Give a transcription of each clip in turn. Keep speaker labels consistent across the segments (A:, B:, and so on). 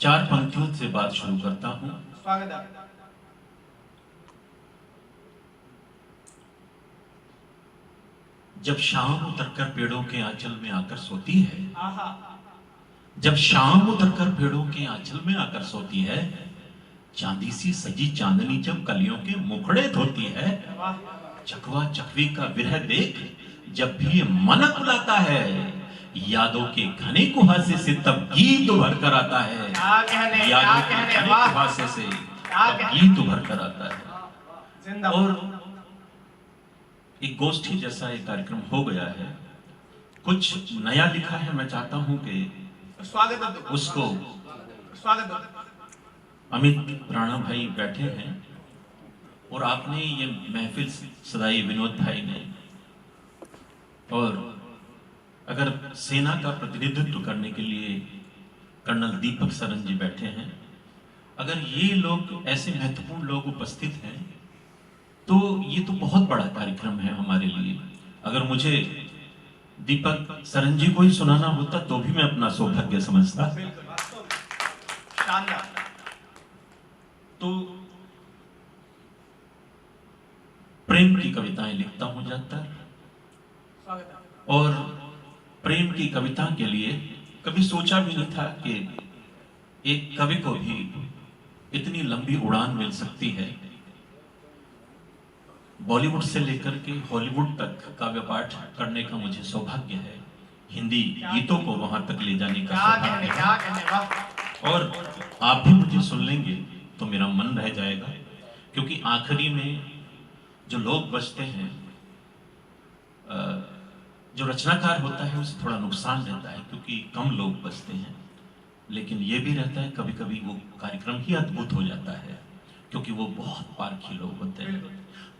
A: चार पंक्तियों से बात शुरू करता हूं।
B: स्वागत है।
A: जब शाम उतरकर पेड़ों के आंचल में आकर सोती है,
B: आहा,
A: जब शाम उतरकर पेड़ों के आंचल में आकर सोती है, चांदी सी सजी चांदनी जब कलियों के मुखड़े धोती है,
B: वाह,
A: चकवा चकवी का विरह देख जब भी मन कुलाता है, यादों के घने कुहासे से तब गीत उभर कर आता है।
B: क्या कहने,
A: यादों
B: क्या
A: के
B: कहने,
A: घने
B: वाह।
A: कुहासे से
B: क्या
A: तब
B: कहने।
A: गीत उभर कर आता है।
B: जिंदाबाद।
A: और एक गोष्ठी जैसा एक कार्यक्रम हो गया है, कुछ नया लिखा है। मैं चाहता हूं कि
B: स्वागत है।
A: उसको
B: स्वागत है।
A: अमित राणा भाई बैठे हैं और आपने ये महफिल सदाई विनोद भाई ने, और अगर सेना का प्रतिनिधित्व करने के लिए कर्नल दीपक सरन जी बैठे हैं, अगर ये लोग ऐसे महत्वपूर्ण लोग उपस्थित हैं तो ये तो बहुत बड़ा कार्यक्रम है हमारे लिए। अगर मुझे दीपक सरन जी को ही सुनाना होता तो भी मैं अपना सौभाग्य समझता।
B: शानदार।
A: तो प्रेम की कविताएं लिखता हूं ज्यादातर,
B: स्वागत है।
A: और प्रेम की कविता के लिए कभी सोचा भी नहीं था कि एक कवि को भी इतनी लंबी उड़ान मिल सकती है। बॉलीवुड से लेकर के हॉलीवुड तक काव्य पाठ करने का मुझे सौभाग्य है, हिंदी गीतों को वहां तक ले जाने का
B: क्या कहने,
A: सौभाग्य
B: क्या
A: है।
B: कहने, वाह।
A: और आप भी मुझे सुन लेंगे तो मेरा मन रह जाएगा, क्योंकि आखिरी में जो लोग बचते हैं, जो रचनाकार होता है उसे थोड़ा नुकसान रहता है क्योंकि कम लोग बचते हैं, लेकिन ये भी रहता है कभी कभी वो कार्यक्रम ही अद्भुत हो जाता है क्योंकि वो बहुत पारखी लोग होते हैं।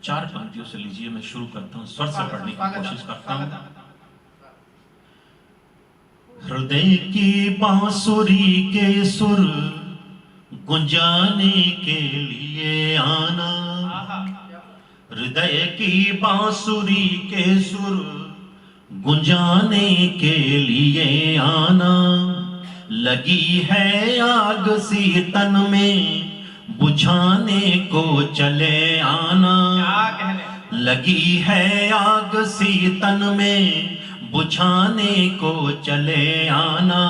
A: चार पंक्तियों से लीजिए, मैं शुरू करता हूं, स्वर से पढ़ने की कोशिश करता हूं। हृदय की बांसुरी के सुर गुंजाने के लिए आना, हृदय की बांसुरी के सुर गुंजाने के लिए आना, लगी है आग सी तन में बुझाने को चले आना,
B: क्या कहने।
A: लगी है आग सी तन में बुझाने को चले आना,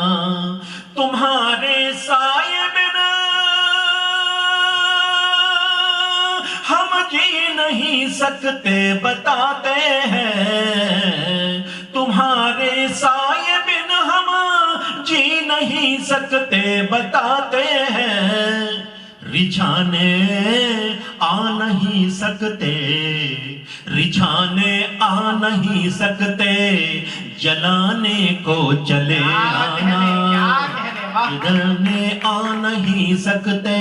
A: तुम्हारे साये बिना हम जी नहीं सकते बताते हैं, तुम्हारे साये बिना हम जी नहीं सकते बताते हैं, रिझाने आ नहीं सकते, रिझाने आ नहीं सकते, जलाने को चले आना, जलाने आ नहीं सकते,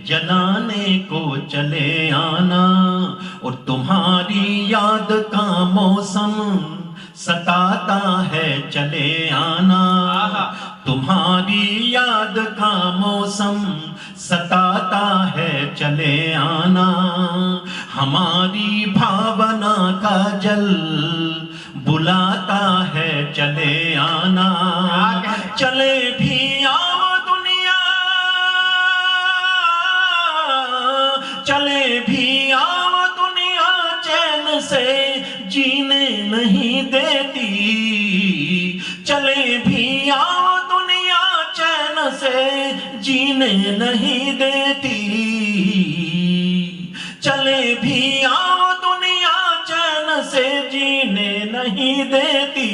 A: जलाने को चले आना, और तुम्हारी याद का मौसम सताता है चले आना, तुम्हारी याद का मौसम सताता है चले आना, हमारी भावना का जल बुलाता है चले आना, चले भी आओ दुनिया, चले भी आओ दुनिया चैन से जीने नहीं देती, चले भी आओ दुनिया चैन से जीने नहीं देती, चले भी आओ दुनिया चैन से जीने नहीं देती,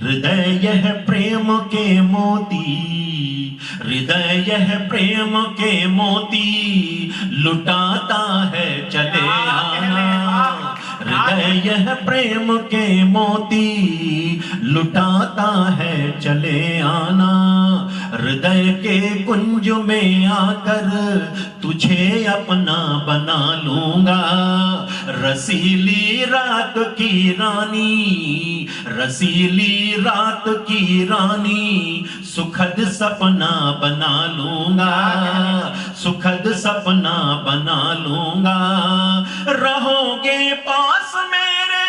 A: हृदय यह प्रेम के मोती, हृदय यह प्रेम के मोती लुटाता है चले आना, हृदय यह प्रेम के मोती लुटाता है चले आना, हृदय के कुंज में आकर तुझे अपना बना लूंगा, रसीली रात की रानी, रसीली रात की रानी, सुखद सपना बना लूंगा, सुखद सपना बना लूंगा, रहोगे पास मेरे,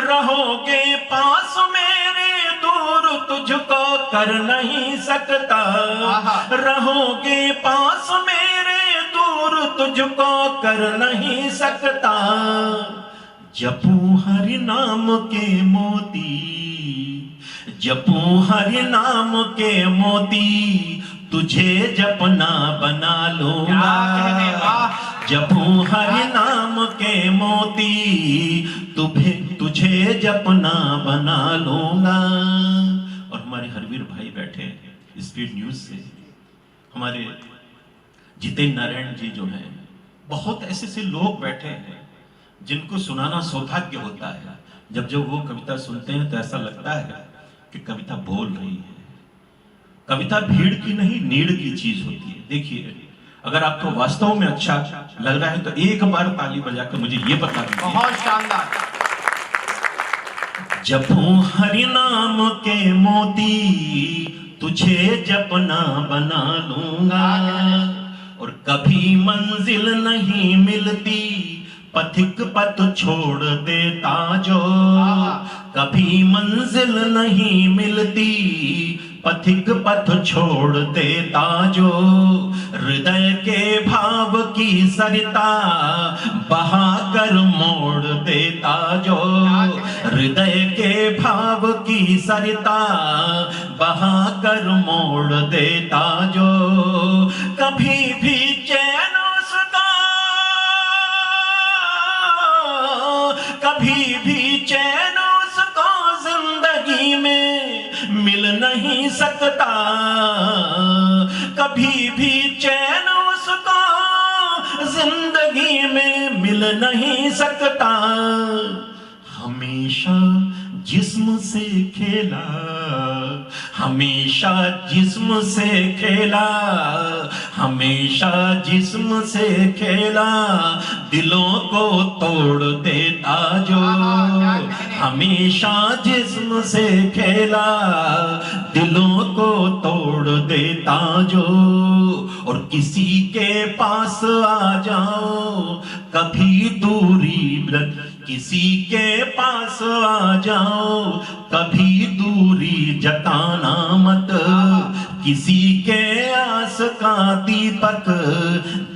A: रहोगे पास मेरे, दूर तुझको कर नहीं सकता, रहोगे पास मेरे दूर तुझको कर नहीं सकता। जपू हरि नाम के मोती, जपू हरि नाम के मोती, तुझे जपना बना लूंगा। जपू हरि नाम के मोती, तुझे जपना बना लूंगा। और हमारे हरवीर भाई बैठे हैं स्पीड न्यूज से, हमारे जितेंद्र नारायण जी जो हैं, बहुत ऐसे ऐसे लोग बैठे हैं जिनको सुनाना सौभाग्य होता है। जब जब वो कविता सुनते हैं तो ऐसा लगता है कि कविता बोल रही है। कविता भीड़ की नहीं, नीड़ की चीज होती है। देखिए, अगर आपको वास्तव में अच्छा लग रहा है तो एक बार ताली बजाकर मुझे ये बता दीजिए।
B: बहुत शानदार।
A: जपू हरि नाम के मोती, तुझे जपना बना लूंगा। और कभी मंजिल नहीं मिलती, पथिक पथ छोड़ देता जो। कभी मंजिल नहीं मिलती, पथिक पथ छोड़ देता जो। हृदय के भाव की सरिता बहा कर मोड़ देता जो। हृदय के भाव की सरिता बहा कर मोड़ देता जो। कभी भी चैन उसका, कभी भी चैन उसको जिंदगी में मिल नहीं सकता। कभी भी चैन उसको जिंदगी में मिल नहीं सकता। हमेशा जिस्म से खेला, हमेशा जिस्म से खेला, हमेशा जिस्म से खेला, दिलों को तोड़ देता जो। हमेशा जिस्म से खेला, दिलों को तोड़ देता जो। और किसी के पास आ जाओ कभी दूरी, किसी के पास आ जाओ कभी दूरी जताना मत। किसी के आस का दीपक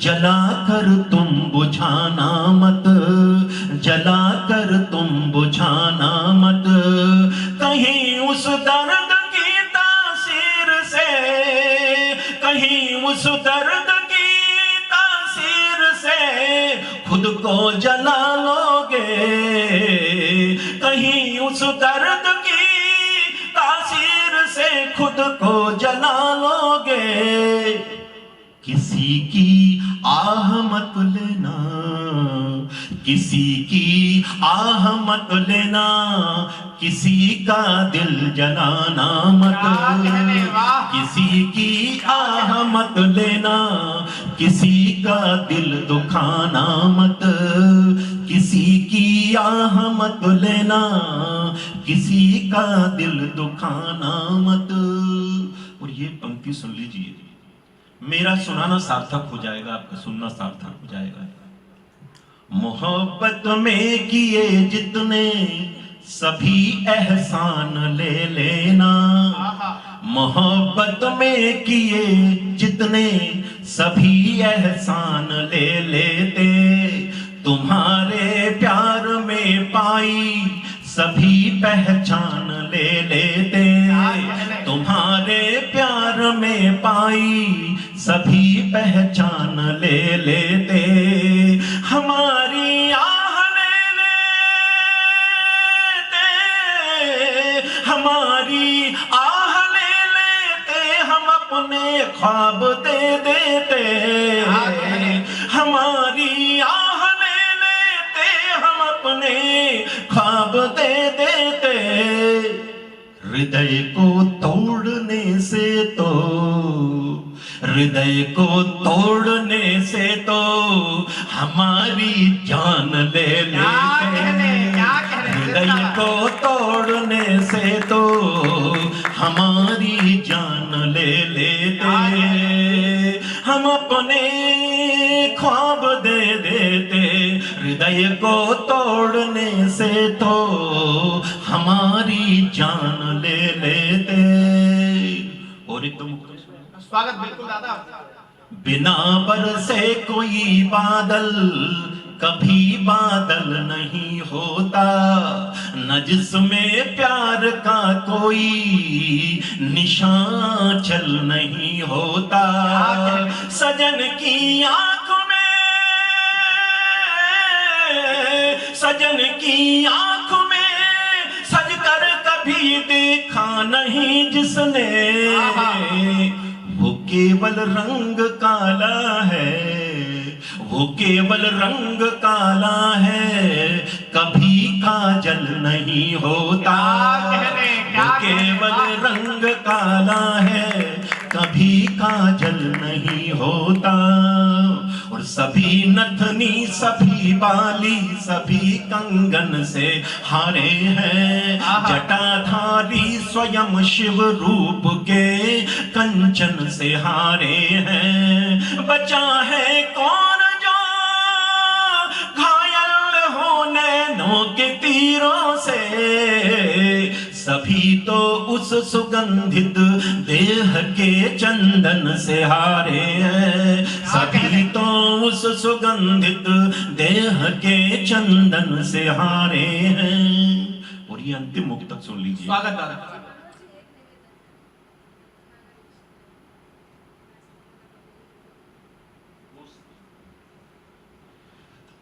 A: जला कर तुम बुझाना मत, जला कर तुम बुझाना मत। कहीं उस दर्द की तासीर से, कहीं उस दर्द की तासीर से खुद को जला लोगे। कहीं उस दर्द की तासीर से खुद को जला लोगे। किसी की आह मत लेना, किसी की आह मत लेना, किसी का दिल जलाना मत। किसी की आह मत लेना, किसी का दिल दुखाना मत। किसी की आह मत लेना, किसी का दिल दुखाना मत। और ये पंक्ति सुन लीजिए, मेरा सुनाना सार्थक हो जाएगा, आपका सुनना सार्थक हो जाएगा। मोहब्बत में किए जितने सभी एहसान ले लेना। मोहब्बत में किए जितने सभी एहसान ले लेते। तुम्हारे प्यार में पाई सभी पहचान ले लेते। तुम्हारे प्यार में पाई सभी पहचान ले लेते। हमारी आह ले लेते, हमारी आह ले लेते, हम अपने ख्वाब दे देते। हमारी आह ले लेते, हम अपने ख्वाब दे देते। हृदय को तोड़ने से तो, हृदय को तोड़ने से तो हमारी जान ले लेते। हृदय को तोड़ने से तो हमारी जान ले लेते। हम अपने ख्वाब दे देते। हृदय को तोड़ने से तो हमारी जान ले लेते। और एक दो मुक्तक सुनाए।
B: स्वागत बिल्कुल दादा।
A: बिना बरसे कोई बादल कभी बादल नहीं होता, न जिसमें प्यार का कोई निशान चल नहीं होता। सजन की आंख में, सजन की आंख में सजकर कभी देखा नहीं जिसने, वो केवल रंग काला है, वो केवल रंग काला है, कभी काजल नहीं होता। वो केवल रंग काला है, कभी काजल नहीं होता। और सभी नथनी सभी बाली सभी कंगन से हारे हैं, जटाधारी स्वयं शिव रूप के कंचन से हारे हैं। बचा है कौन जो घायल हो नैनों के तीरों से, सभी तो उस सुगंधित देह के चंदन से हारे हैं। सभी तो उस सुगंधित देह के चंदन से हारे हैं। और ये अंतिम मुक्तक सुन लीजिए।
B: स्वागत दादा।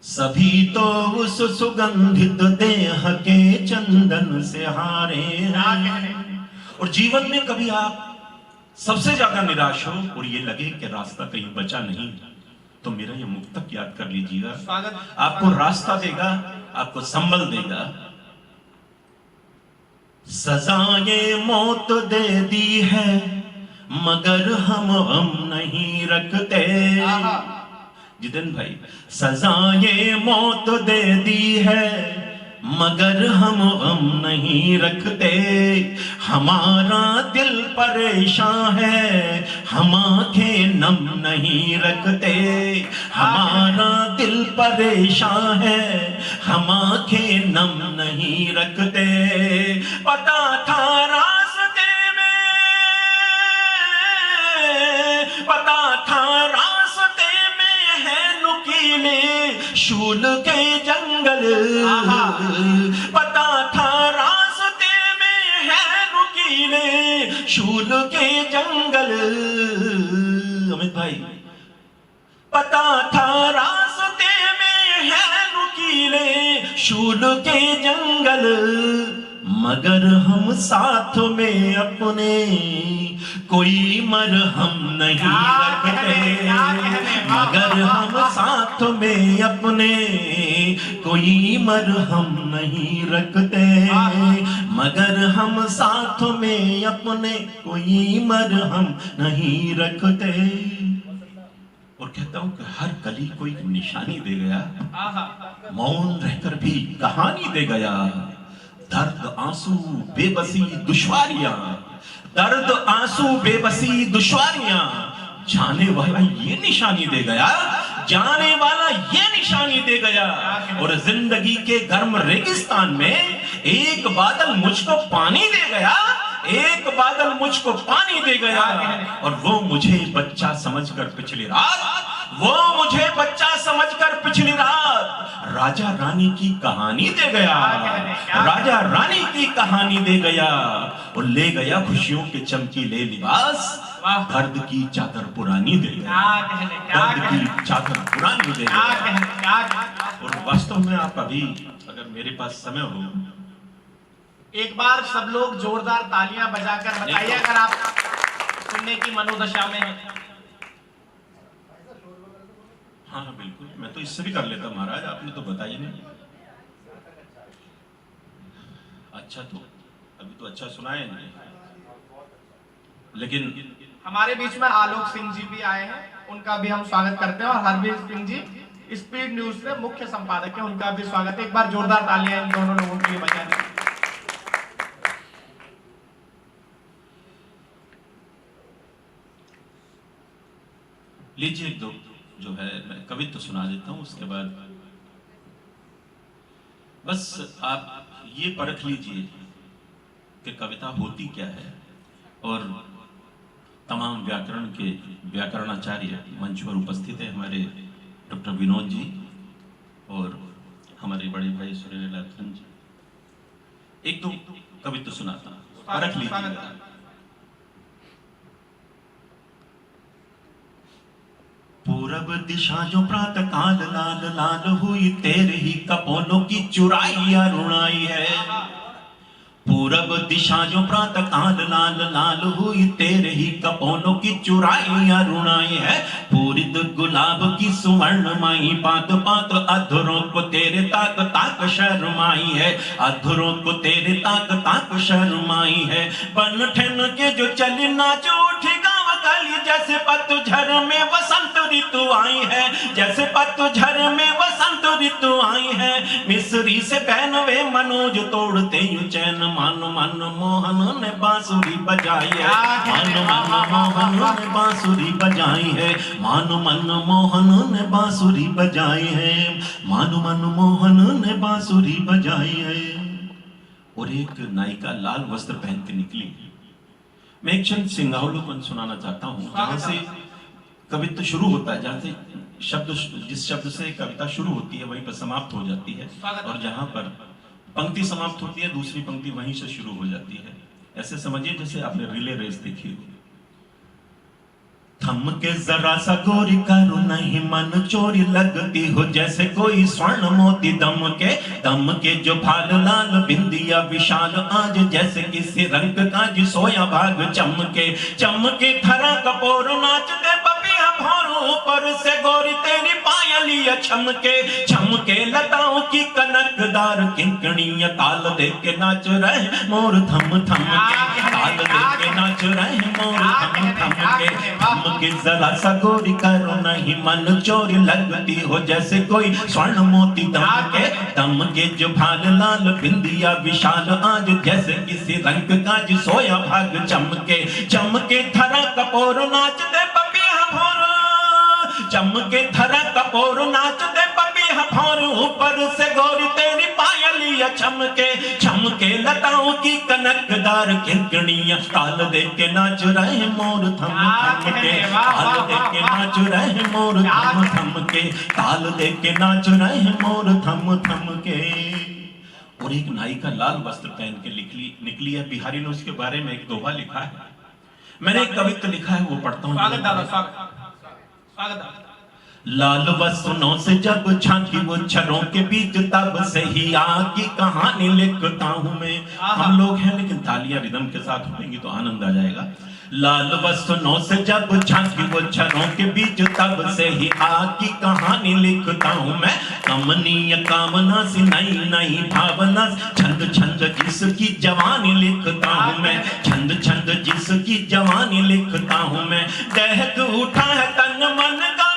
A: सभी तो उस सुगंधित देह के चंदन से हारे हैं। और जीवन में कभी आप सबसे ज्यादा निराश हो और ये लगे कि रास्ता कहीं बचा नहीं, तो मेरा ये मुक्तक याद कर लीजिएगा। आपको रास्ता देगा, आपको संबल देगा। सजाए मौत दे दी है मगर हम नहीं रखते। जितेंद्र भाई, सजाए मौत दे दी है मगर हम नहीं रखते। हमारा दिल परेशान है, हम आंखें नम नहीं रखते। हमारा दिल परेशान है, हम आंखें नम नहीं रखते। पता था रास्ते में, पता था रास्ते में है नुकीले शूल के जंगल। पता था रास्ते में है नुकीले शूल के जंगल। अमित भाई, पता था रास्ते में है नुकीले शूल के जंगल, मगर हम साथ में अपने कोई मरहम नहीं रखते। मगर हम साथ में अपने कोई मरहम नहीं रखते। मगर हम साथ में अपने कोई मरहम नहीं रखते। और कहता हूं कि हर कली को एक निशानी दे गया, मौन रहकर भी कहानी दे गया। दर्द आंसू बेबसी दुश्वारियां, दर्द आंसू बेबसी दुश्वारियां, जाने वाला ये निशानी दे गया, जाने वाला ये निशानी दे गया। और जिंदगी के गर्म रेगिस्तान में एक बादल मुझको पानी दे गया, एक बादल मुझको पानी दे गया। और वो मुझे बच्चा समझकर पिछली रात, वो मुझे बच्चा समझकर पिछली रात राजा रानी की कहानी दे गया, राजा रानी की कहानी दे गया। और ले गया खुशियों के चमकीले लिबास, दर्द की चादर पुरानी दे गया, दर्द की चादर पुरानी दे गया। और वास्तव में आप अभी अगर मेरे पास समय हो,
B: एक बार सब लोग जोरदार तालियां बजाकर बताइए अगर आप सुनने की मनोदशा में हैं।
A: हाँ बिल्कुल, मैं तो इससे भी कर लेता महाराज, आपने तो बताया नहीं। अच्छा, तो अभी तो अच्छा सुनाए नहीं, लेकिन
B: हमारे बीच में आलोक सिंह जी भी आए हैं, उनका भी हम स्वागत करते हैं। और हरवीर सिंह जी स्पीड न्यूज से मुख्य संपादक है, उनका भी स्वागत है। एक बार जोरदार तालियां इन दोनों लोगों के लिए बजा दें।
A: लीजिए एक दो जो है मैं कविता तो सुना देता हूं, उसके बाद बस आप ये परख लीजिए कि कविता होती क्या है और तमाम व्याकरण के व्याकरणाचार्य मंच पर उपस्थित है, हमारे डॉक्टर विनोद जी और हमारे बड़े भाई सूर्यलाल जी। एक दो कविता सुनाता हूं, रख लीजिएगा। पूरब दिशा जो प्रातः काल लाल लाल हुई, तेरे ही कपोलों की चुराई अरुणाई है। पूरब दिशा जो प्रातः काल लाल लाल हुई, तेरे ही कपोलों की चुराई अरुणाई है। पूरित गुलाब की सुवर्ण माई, पात पात अधरों को तेरे ताक ताक शर्माई है। अधरों को तेरे ताक ताक शर्माई है। बन ठन के जो चली नाच उठी गाँव गली, जैसे पतझड़ में वसंत ऋतु आई है। जैसे पतझड़ में वसंत ऋतु आई है। मिस्री से पहनवे मनोज तोड़ते यूं चैन, मन मन मोहन ने बांसुरी बजाई है। मन मन मोहन ने बांसुरी बजाई है। मन मन मोहन ने बांसुरी बजाई है। मन मन मोहन ने बांसुरी बजाई है। और एक नायिका लाल वस्त्र पहन के निकली। मैं एक क्षण सिंगावलोकन सुनाना चाहता हूँ, जहां से कविता शुरू होता है, जहां से शब्द, जिस शब्द से कविता शुरू होती है वहीं पर समाप्त हो जाती है, और जहां पर पंक्ति समाप्त होती है दूसरी पंक्ति वहीं से शुरू हो जाती है। ऐसे समझिए जैसे आपने रिले रेस देखी हो। थम के जरा सा गोरी करो नहीं, मन चोरी लगती हो जैसे कोई स्वर्ण मोती। दम के जो भाल लाल बिंदिया विशाल, आज जैसे किसी रंग का जो सोया भाग। चमके धरा कपोर नाचते पपिया भौरों, ऊपर से गोरी तेरी पायलिया छमके लताओं की कनकदार किंकणियां। ताल दे के नाच रहे मोर थम थम के, ताल दे के नाच रहे मोर थम थम के। के जरा सा गोरी करो नहीं, मन चोरी लगती हो जैसे कोई स्वर्ण मोती। दम के जो भाल लाल बिंदिया विशाल, आज जैसे किसी रंग का जो सोया भाग। चमके धरा कपोर नाचते पपिया भौर, चमके धरा कपोर नाचते पपिया भौर। ऊपर से गोरी तेरी पायलिया छमके लताओं की कनकदार किंकणियां। ताल दे के नाच रहे मोर थम थम के, ताल दे के नाच रहे मोर थम थम के, ताल दे के नाच रहे मोर थम थम के। और एक नायिका लाल वस्त्र पहन के निकली है। बिहारी ने उसके बारे में एक दोहा लिखा है, मैंने एक कविता लिखा है, वो पढ़ता हूँ। लाल वसनों से जब झांकी वो छरों के बीच, तब से ही आग की कहानी लिखता हूं मैं। हम लोग हैं लेकिन तालियां रिदम के साथ होंगी तो आनंद आ जाएगा। लाल वसनों से जब झांकी वो छरों के बीच, तब से ही आग की कहानी लिखता हूं मैं। कमनीय कामना सी नई नई भावना, छंद छंद जिसकी जवानी लिखता हूं मैं। छंद छंद जिसकी जवानी लिखता हूं मैं। दहक उठा है तन मन का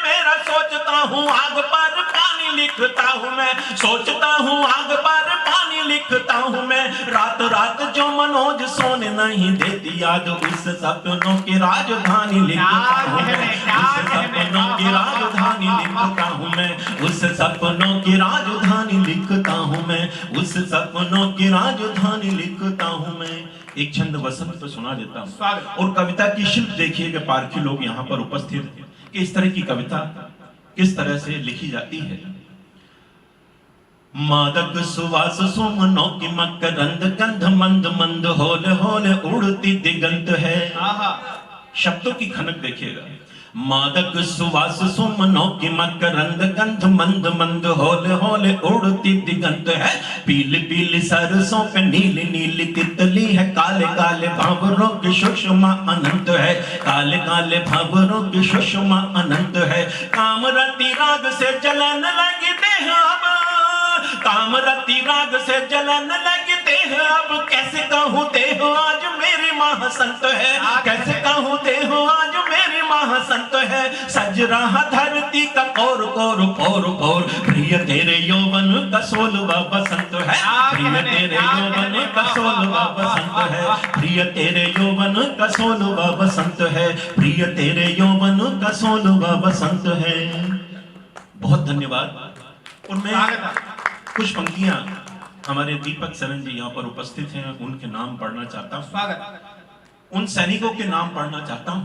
A: मेरा, सोचता हूँ आग पर पानी लिखता हूँ मैं। सोचता हूँ आग पर पानी लिखता हूँ मैं। रात रात जो मनोज सोने नहीं देती याद, उस सपनों की राजधानी लिखता हूँ मैं। उस सपनों की राजधानी लिखता हूँ मैं। उस सपनों की राजधानी लिखता हूँ मैं। उस सपनों की राजधानी लिखता हूँ मैं। एक छंद वसंत पर सुना देता हूँ। और कविता की शिल्प देखिएगा, पारखी लोग यहाँ पर उपस्थित हैं कि इस तरह की कविता किस तरह से लिखी जाती है। मादक सुवास सुमनों की मकरंद, गंध मंद मंद होले होले उड़ती दिगंत है। शब्दों की खनक देखिएगा। मादक सुवास सुमनों की मकरंद, गंध मंद मंद होले होले उड़ती दिगंत है। पीली पीली सरसों पे नीली नीली तितली है। काले काले भंवरों की सुषमा अनंत है। काले काले भंवरों की सुषमा अनंत है। कामरती राग से जलन लगते हैं अब, कामरती राग से जलन लगते हैं अब। कैसे कहूँ देह आज मेरी माँ संत है। कैसे कहूँ देह आज मेरी माँ संत है। सज रहा धरती का कोर कोर कोर कोर, प्रिय तेरे यौवन का सोलवा बसंत है। प्रिय तेरे यौवन का सोलवा बसंत है। प्रिय तेरे यौवन का सोलवा बसंत है। प्रिय तेरे यौवन का सोलवा बसंत है। बहुत धन्यवाद। और मैं कुछ पंक्तियां हमारे दीपक सरन जी यहाँ पर उपस्थित हैं, उनके नाम पढ़ना चाहता हूँ। उन सैनिकों के नाम पढ़ना चाहता हूं।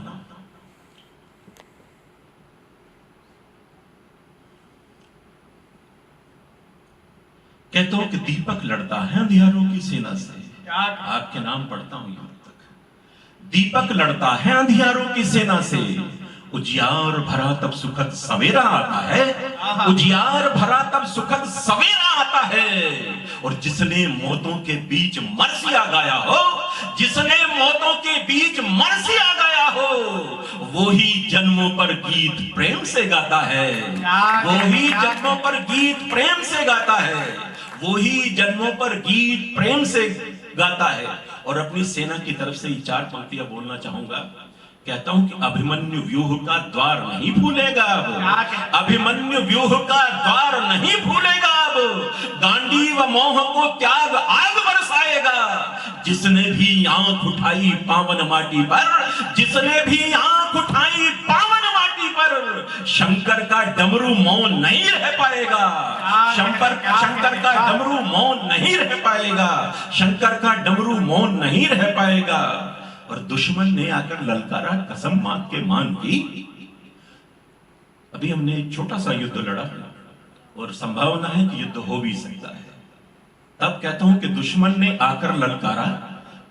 A: कहता हूं कि दीपक लड़ता है अंधियारों की सेना से। आपके नाम पढ़ता हूं यहां तक। दीपक लड़ता है अंधियारों की सेना से, उजियार भरा तब सुखद सवेरा आता है, उजियार भरा तब सुखद सवेरा आता है। और जिसने मौतों के बीच मरसिया गाया हो, जिसने मौतों के बीच मरसिया गाया हो, वो ही जन्मों पर गीत प्रेम से गाता है, वो ही जन्मों पर गीत प्रेम से गाता है, वो ही जन्मों पर गीत प्रेम से गाता है। और अपनी सेना की तरफ से ये 4 पंक्तियां बोलना चाहूंगा। कहता हूं कि अभिमन्यु व्यूह का द्वार नहीं भूलेगा अब, अभिमन्यु व्यूह का द्वार नहीं भूलेगा अब, गांडीव मोह को त्याग आग बरसाएगा। जिसने भी आंख उठाई पावन माटी पर, जिसने भी आंख उठाई पावन माटी पर, शंकर का डमरू मौन नहीं रह पाएगा, शंकर का डमरू मौन नहीं रह पाएगा, शंकर का डमरू मौन नहीं रह पाएगा। और दुश्मन ने आकर ललकारा कसम मांग के मान की। अभी हमने एक छोटा सा युद्ध लड़ा और संभावना है कि युद्ध हो भी सकता है। तब कहता हूं कि दुश्मन ने आकर ललकारा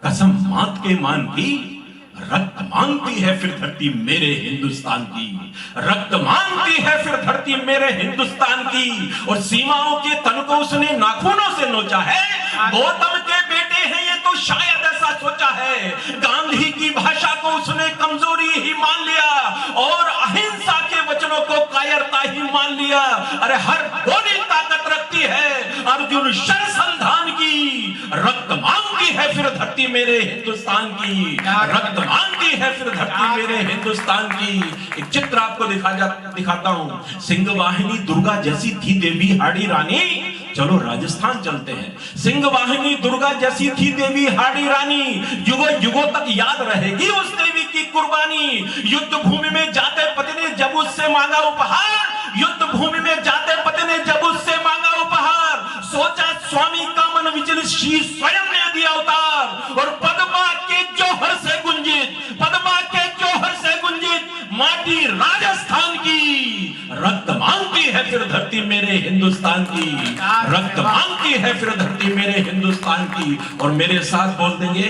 A: कसम मांग के मान की। रक्त मांगती है फिर धरती मेरे हिंदुस्तान की, रक्त मांगती है फिर धरती मेरे हिंदुस्तान की। और सीमाओं के तन को उसने नाखूनों से नोचा है। गौतम के बेटे हैं ये तो शायद ऐसा सोचा है। गांधी की भाषा को उसने कमजोरी ही मान लिया और अहिंसा के वचनों को कायरता ही मान लिया। अरे हर गोली ताकत रखती है अर्जुन शरसंधान की। रक्त मांगती है फिर धरती मेरे हिंदुस्तान की, रक्त मांगती है फिर धरती मेरे हिंदुस्तान की। एक चित्र आपको दिखाता हूं। सिंह वाहिनी दुर्गा जैसी थी देवी हाड़ी रानी। चलो राजस्थान चलते हैं। सिंह वाहिनी दुर्गा जैसी थी देवी हाड़ी रानी, युगों युगों तक याद रहेगी उस देवी की कुर्बानी। युद्ध भूमि में जाते पति ने जब उससे मांगा उपहार, युद्ध भूमि में जाते पति ने जब उससे मांगा उपहार, सोचा स्वामी का मन विचलित शीश स्वयं ने दिया उतार। और पद्मा के जौहर से गुंजित, पद्मा के जौहर से गुंजित माटी राजस्थान की। रक्त मांगती है फिर धरती मेरे हिंदुस्तान की, रक्त मांगती है फिर धरती मेरे हिंदुस्तान की। और मेरे साथ बोल देंगे